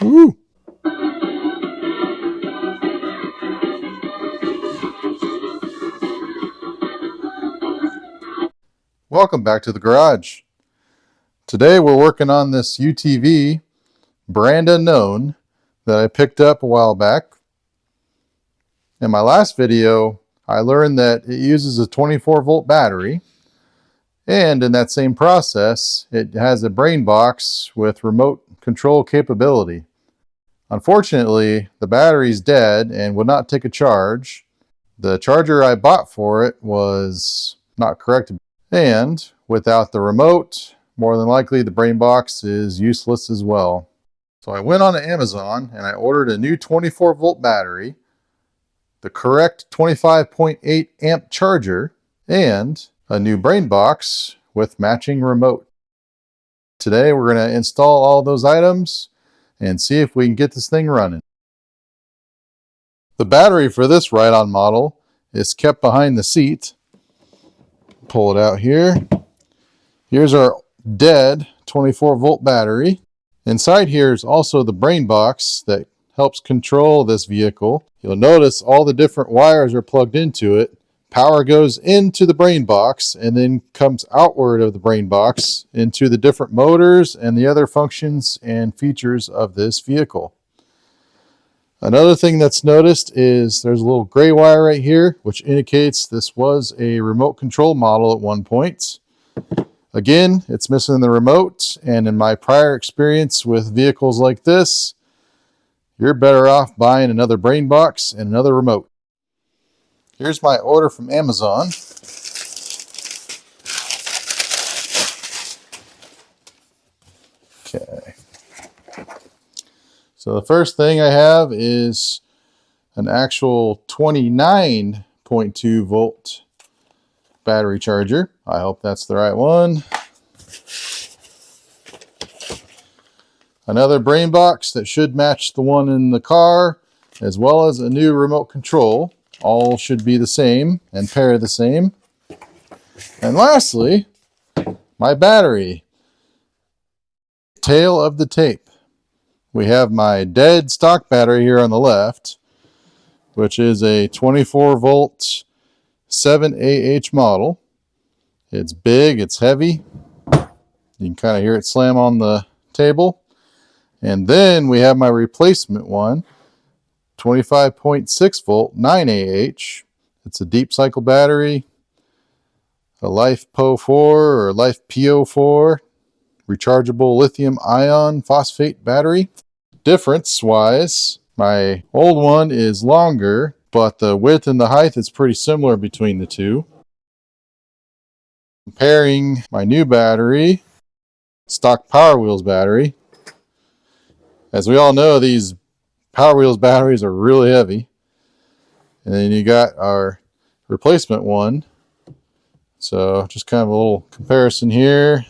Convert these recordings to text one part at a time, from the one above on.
Woo! Welcome back to the garage. Today we're working on this UTV, brand unknown, that I picked up a while back. In my last video, I learned that it uses a 24-volt battery, and in that same process, it has a brain box with remote control capability. Unfortunately, the battery's dead and would not take a charge. The charger I bought for it was not correct, and without the remote, more than likely the brain box is useless as well. So I went on to Amazon and I ordered a new 24-volt battery, the correct 25.8 amp charger, and a new brain box with matching remote. Today we're going to install all those items and see if we can get this thing running. The battery for this Ride-On model is kept behind the seat. Pull it out here. Here's our dead 24-volt battery. Inside here is also the brain box that helps control this vehicle. You'll notice all the different wires are plugged into it. Power goes into the brain box and then comes outward of the brain box into the different motors and the other functions and features of this vehicle. Another thing that's noticed is there's a little gray wire right here, which indicates this was a remote control model at one point. Again, it's missing the remote, and in my prior experience with vehicles like this, you're better off buying another brain box and another remote. Here's my order from Amazon. Okay. So the first thing I have is an actual 29.2 volt battery charger. I hope that's the right one. Another brain box that should match the one in the car, as well as a new remote control. All should be the same and pair the same. And lastly, my battery. Tail of the tape. We have my dead stock battery here on the left, which is a 24 volt 7AH model. It's big, it's heavy. You can kind of hear it slam on the table. And then we have my replacement one, 25.6 volt 9AH. It's a deep cycle battery, a Life PO4 or Life PO4, rechargeable lithium ion phosphate battery. Difference wise, my old one is longer, but the width and the height is pretty similar between the two. Comparing my new battery, stock Power Wheels battery. As we all know, these Power Wheels batteries are really heavy. And then you got our replacement one. So just kind of a little comparison here.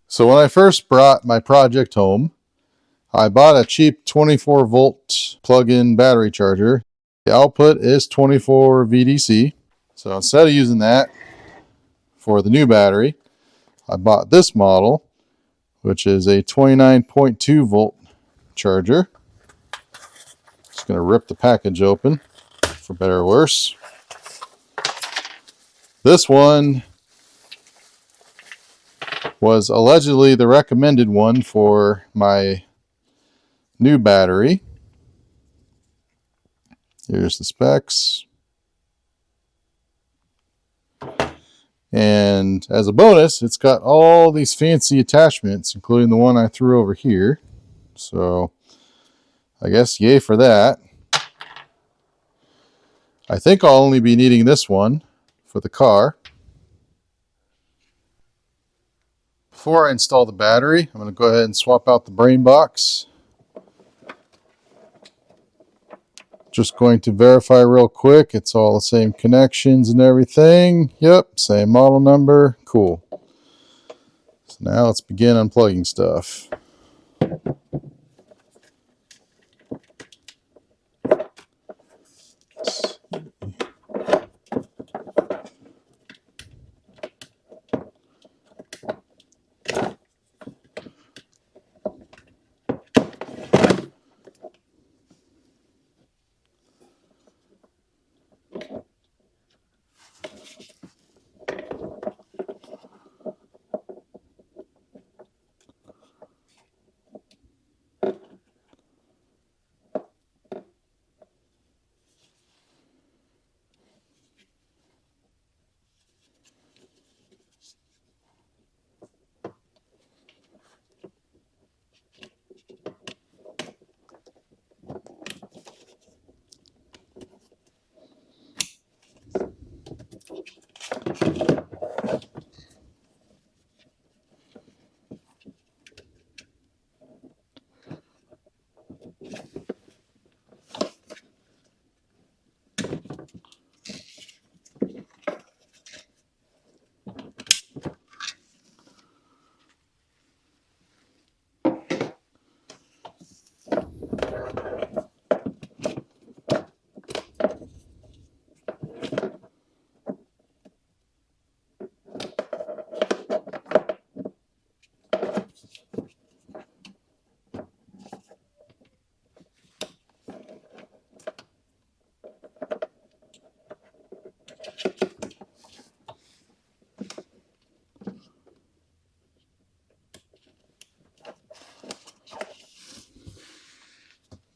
So when I first brought my project home, I bought a cheap 24 volt plug-in battery charger. The output is 24 VDC. So instead of using that for the new battery, I bought this model, which is a 29.2 volt charger. Just going to rip the package open for better or worse. This one was allegedly the recommended one for my new battery. Here's the specs. And as a bonus, it's got all these fancy attachments, including the one I threw over here. So I guess yay for that. I think I'll only be needing this one for the car. Before I install the battery, I'm going to go ahead and swap out the brain box. Just going to verify real quick it's all the same connections and everything. Yep, same model number. Cool. So now let's begin unplugging stuff.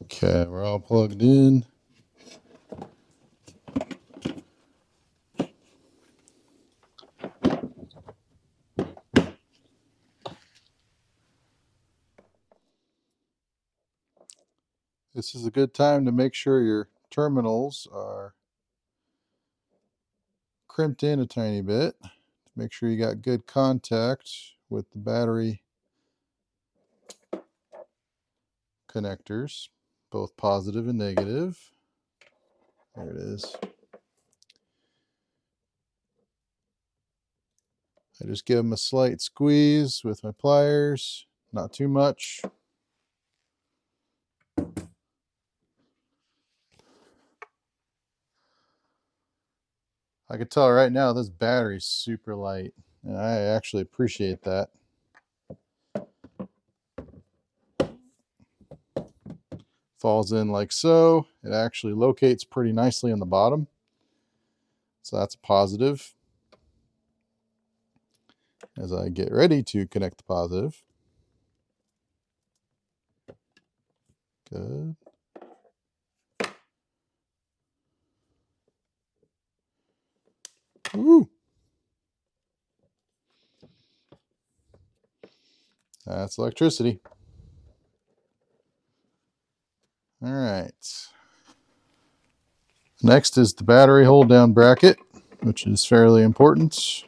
Okay, we're all plugged in. This is a good time to make sure your terminals are crimped in a tiny bit. Make sure you got good contact with the battery connectors, both positive and negative. There it is. I just give them a slight squeeze with my pliers, not too much. I can tell right now this battery's super light, and I actually appreciate that. Falls in like so. It actually locates pretty nicely on the bottom, so that's a positive. As I get ready to connect the positive. Good. Woo! That's electricity. All right. Next is the battery hold down bracket, which is fairly important.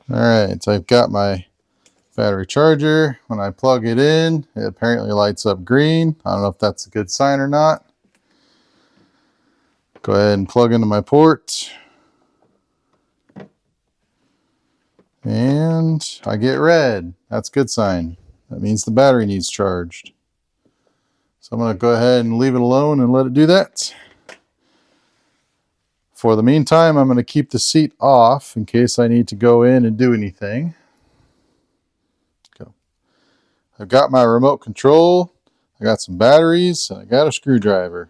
All right, so I've got my battery charger. When I plug it in, it apparently lights up green. I don't know if that's a good sign or not. Go ahead and plug into my port. And I get red. That's a good sign. That means the battery needs charged. So I'm going to go ahead and leave it alone and let it do that. For the meantime, I'm going to keep the seat off in case I need to go in and do anything. Go. I've got my remote control. I got some batteries. And I got a screwdriver.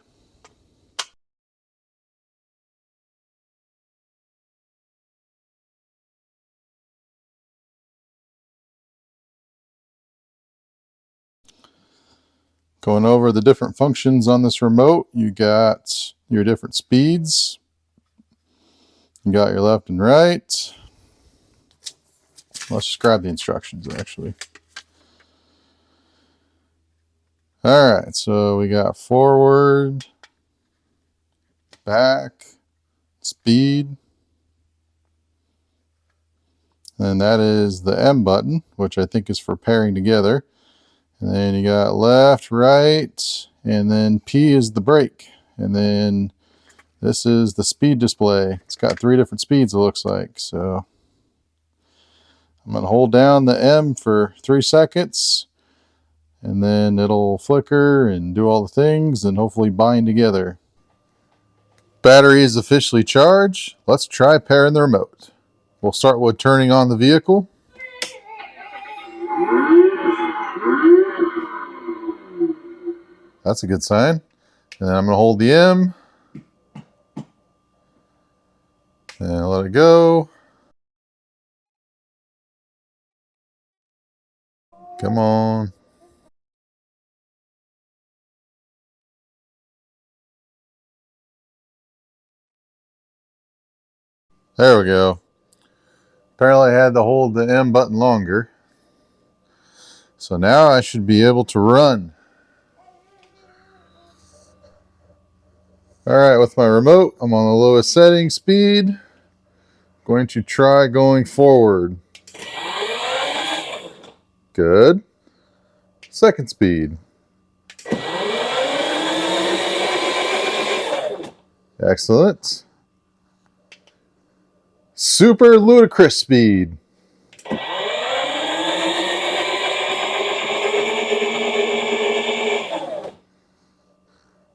Going over the different functions on this remote, you got your different speeds. You got your left and right. Let's just grab the instructions actually. All right, so we got forward, back, speed, and that is the M button, which I think is for pairing together. And then you got left, right, and then P is the brake. And then this is the speed display. It's got 3 different speeds, it looks like. So I'm going to hold down the M for 3 seconds, and then it'll flicker and do all the things and hopefully bind together. Battery is officially charged. Let's try pairing the remote. We'll start with turning on the vehicle. That's a good sign. And then I'm going to hold the M and let it go. Come on. There we go. Apparently I had to hold the M button longer. So now I should be able to run. Alright, with my remote, I'm on the lowest setting speed. Going to try going forward. Good. Second speed. Excellent. Super ludicrous speed.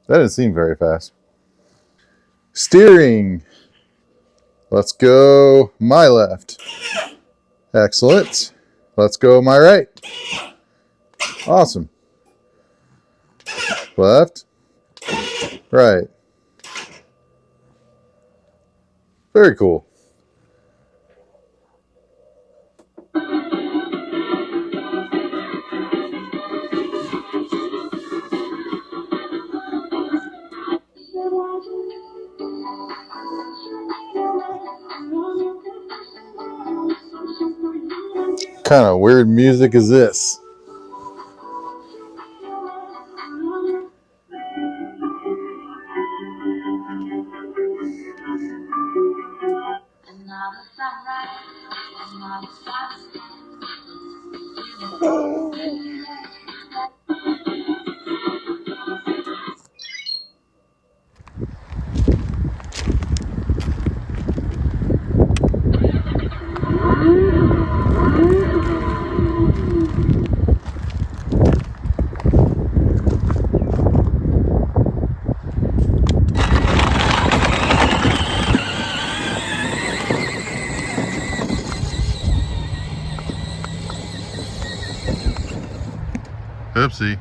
That didn't seem very fast. Steering. Let's go my left. Excellent. Let's go my right. Awesome. Left. Right. Very cool. Kind of weird music is this? Oopsie.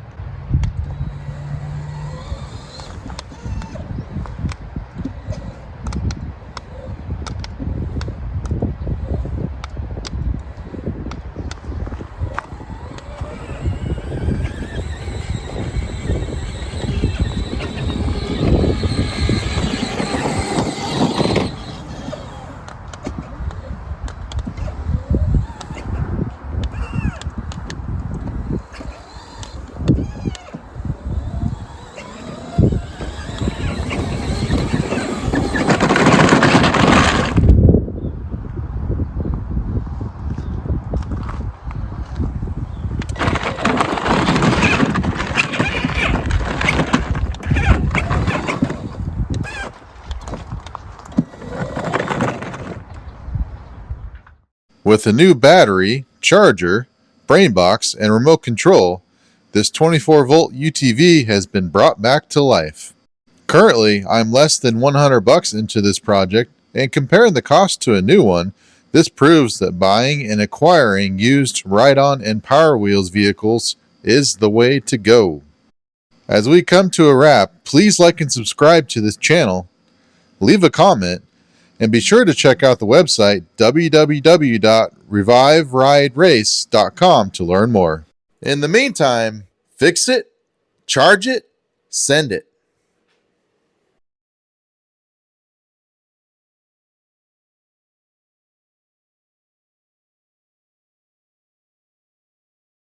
With a new battery, charger, brain box, and remote control, this 24-volt UTV has been brought back to life. Currently, I'm less than $100 into this project, and comparing the cost to a new one, this proves that buying and acquiring used Ride-On and Power Wheels vehicles is the way to go. As we come to a wrap, please like and subscribe to this channel, leave a comment, and be sure to check out the website www.reviveriderace.com to learn more. In the meantime, fix it, charge it, send it.